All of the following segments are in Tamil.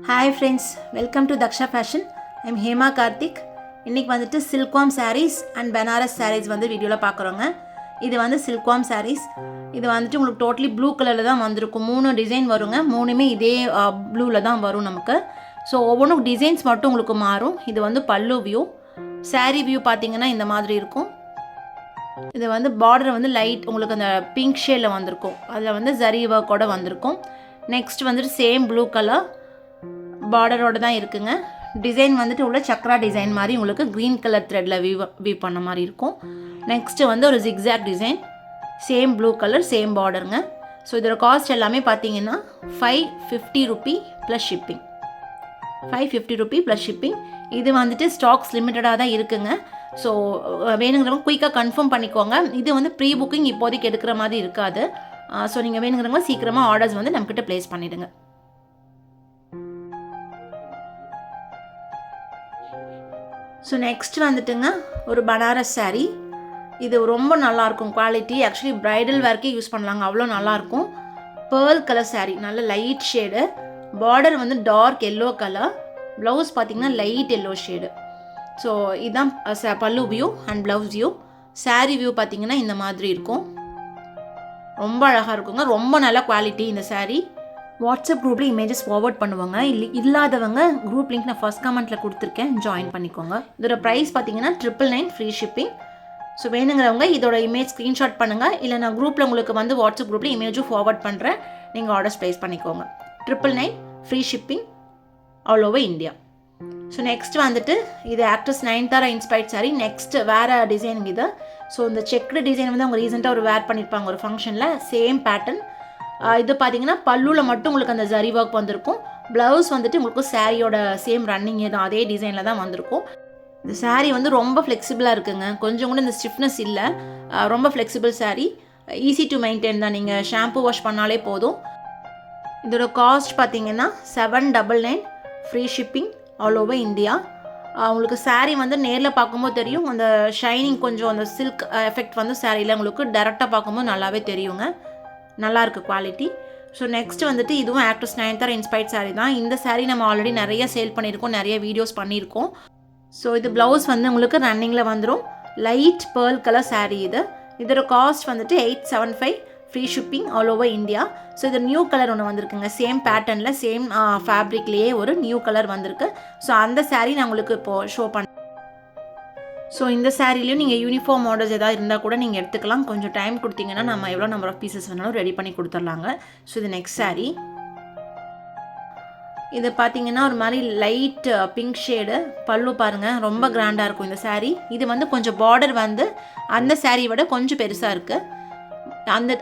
Hi friends, welcome to Daksha Fashion. I'm Hema Karthik. இன்னைக்கு வந்துட்டு silkworm sarees and Banaras sarees வந்து வீடியோல பார்க்குறோங்க. இது வந்து silkworm sarees. இது வந்துட்டு உங்களுக்கு டோட்டலி ப்ளூ கலரில் தான் வந்திருக்கும். 3 டிசைன் வருங்க. மூணுமே இதே ப்ளூவில் தான் வரும் நமக்கு. ஸோ ஒவ்வொன்றும் டிசைன்ஸ் மட்டும் உங்களுக்கு மாறும். இது வந்து பல்லு வியூ. சாரீ வியூ பார்த்தீங்கன்னா இந்த மாதிரி இருக்கும். இது வந்து பார்டர் வந்து லைட் உங்களுக்கு அந்த பிங்க் ஷேடில் வந்திருக்கும். அதில் வந்து ஜரி ஒர்க்கோட வந்திருக்கும். நெக்ஸ்ட் வந்துட்டு சேம் ப்ளூ கலர் பார்டரோடு தான் இருக்குங்க. டிசைன் வந்துட்டு உள்ள சக்ரா டிசைன் மாதிரி உங்களுக்கு க்ரீன் கலர் த்ரெட்டில் வீவ் பண்ண மாதிரி இருக்கும். நெக்ஸ்ட்டு வந்து ஒரு zigzag design, same blue colour, same பார்டருங்க. ஸோ இதோட காஸ்ட் எல்லாமே பார்த்தீங்கன்னா 550 rupee plus shipping. 550 rupee plus shipping. இது வந்துட்டு ஸ்டாக்ஸ் லிமிட்டடாக தான் இருக்குங்க. ஸோ வேணுங்கிறவங்க குயிக்காக கன்ஃபார்ம் பண்ணிக்கோங்க. இது வந்து ப்ரீ புக்கிங் இப்போதைக்கு எடுக்கிற மாதிரி இருக்காது. ஸோ நீங்கள் வேணுங்கிறவங்க சீக்கிரமாக ஆர்டர்ஸ் வந்து நம்மக்கிட்ட ப்ளேஸ் பண்ணிவிடுங்க. ஸோ நெக்ஸ்ட் வந்துட்டுங்க ஒரு பனாரஸ் சாரீ. இது ரொம்ப நல்லாயிருக்கும் குவாலிட்டி. ஆக்சுவலி ப்ரைடல் வேர்க்கே யூஸ் பண்ணலாங்க, அவ்வளோ நல்லாயிருக்கும். பேர்ல் கலர் சாரீ, நல்ல லைட் ஷேடு. பார்டர் வந்து டார்க் எல்லோ கலர். ப்ளவுஸ் பார்த்திங்கன்னா லைட் எல்லோ ஷேடு. ஸோ இதுதான் பல்லு view and blouse view. Sari view பார்த்திங்கன்னா இந்த மாதிரி இருக்கும். ரொம்ப அழகாக இருக்குங்க, ரொம்ப நல்ல குவாலிட்டி இந்த சாரீ. வாட்ஸ்அப் குரூப்பில் இமேஜஸ் ஃபார்வர்ட் பண்ணுவாங்க. இல்லாதவங்க குரூப் லிங்க் நான் ஃபர்ஸ்ட் கமெண்ட்டில் கொடுத்துருக்கேன், ஜாயின் பண்ணிக்கோங்க. இதோட ப்ரைஸ் பார்த்தீங்கன்னா 999 ஃப்ரீ ஷிப்பிங். ஸோ வேணுங்கிறவங்க இதோட இமேஜ் ஸ்க்ரீன்ஷாட் பண்ணுங்கள். இல்லை நான் குரூப்பில் உங்களுக்கு வந்து வாட்ஸ்அப் குரூப்பில் இமேஜும் ஃபார்வர்ட் பண்ணுறேன், நீங்கள் ஆர்டர்ஸ் ப்ளேஸ் பண்ணிக்கோங்க. 999 free shipping all over India. So next வந்துட்டு இது actress Nayanthara inspired sorry. Next வேறு டிசைன் இது. ஸோ இந்த செக்டு டிசைன் வந்து அவங்க ரீசெண்டாக ஒரு வேர் பண்ணியிருப்பாங்க ஒரு ஃபங்க்ஷனில். Same pattern. இது பார்த்தீங்கன்னா பல்லுவில் மட்டும் உங்களுக்கு அந்த ஜரி ஒர்க் வந்திருக்கும். ப்ளவுஸ் வந்துட்டு உங்களுக்கு சாரியோட சேம் ரன்னிங்கே தான், அதே டிசைனில் தான் வந்திருக்கும். இந்த சாரீ வந்து ரொம்ப ஃப்ளெக்சிபிளாக இருக்குங்க, கொஞ்சம் கூட இந்த ஸ்டிஃப்னஸ் இல்லை. ரொம்ப flexible sari, easy to maintain தான். நீங்கள் ஷாம்பு வாஷ் பண்ணாலே போதும். இதோட காஸ்ட் பார்த்தீங்கன்னா 799 free shipping all over India. உங்களுக்கு சாரீ வந்து நேரில் பார்க்கும்போது தெரியும், அந்த ஷைனிங் கொஞ்சம் அந்த சில்க் எஃபெக்ட் வந்து சாரியில் உங்களுக்கு டேரெக்டாக பார்க்கும்போது நல்லாவே தெரியுங்க. நல்லாயிருக்கு குவாலிட்டி. ஸோ நெக்ஸ்ட் வந்துட்டு இதுவும் ஆக்ட்ரஸ் நயன்தாரா இன்ஸ்பைர்ட் சாரீ தான். இந்த சாரீ நம்ம ஆல்ரெடி நிறைய சேல் பண்ணியிருக்கோம், நிறைய வீடியோஸ் பண்ணியிருக்கோம். ஸோ இது ப்ளவுஸ் வந்து உங்களுக்கு ரன்னிங்கில் வந்துடும். லைட் பேர்ல் கலர் சாரீ இது. இதோட காஸ்ட் வந்துட்டு 875 free shipping all over India. So இது நியூ கலர் ஒன்று வந்திருக்குங்க, சேம் பேட்டர்னில் சேம் ஃபேப்ரிக்லேயே ஒரு நியூ கலர் வந்திருக்கு. ஸோ அந்த சாரீ நான் உங்களுக்கு இப்போது ஷோ பண்ணேன். ஸோ இந்த சாரீலையும் நீங்கள் யூனிஃபார்ம் ஆர்டர்ஸ் எதாவது இருந்தால் கூட நீங்கள் எடுத்துக்கலாம். கொஞ்சம் டைம் கொடுத்தீங்கன்னா நம்ம எவ்வளோ நம்பர் ஆஃப் பீசஸ் வேணாலும் ரெடி பண்ணி கொடுத்துர்லாங்க. ஸோ இது நெக்ஸ்ட் சாரீ. இது பார்த்தீங்கன்னா ஒரு மாதிரி லைட் பிங்க் ஷேடு. பல்லு பாருங்கள், ரொம்ப கிராண்டாக இருக்கும் இந்த சாரீ. இது வந்து கொஞ்சம் பார்டர் வந்து அந்த சாரீ விட கொஞ்சம் பெருசாக இருக்குது.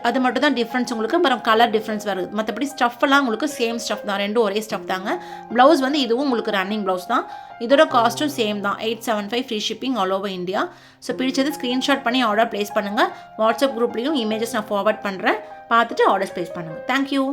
அது மட்டும் தான் டிஃப்ரென்ஸ் உங்களுக்கு. அப்புறம் கலர் டிஃப்ரென்ஸ் வருது. மற்றபடி ஸ்டஃப்லாம் உங்களுக்கு சேம் ஸ்டஃப் தான், ரெண்டும் ஒரே ஸ்டஃப் தாங்க. ப்ளவுஸ் வந்து இதுவும் உங்களுக்கு ரன்னிங் ப்ளவுஸ் தான். இதோட காஸ்ட்டும் சேம் தான், 875 free shipping all over India. So பிடிச்சது ஸ்க்ரீன்ஷாட் பண்ணி ஆர்டர் ப்ளேஸ் பண்ணுங்கள். வாட்ஸ்அப் குரூப்லேயும் இமேஜஸ் நான் ஃபார்வர்ட் பண்ணுறேன், பார்த்துட்டு ஆர்டர்ஸ் ப்ளேஸ் பண்ணுங்கள். தேங்க்யூ.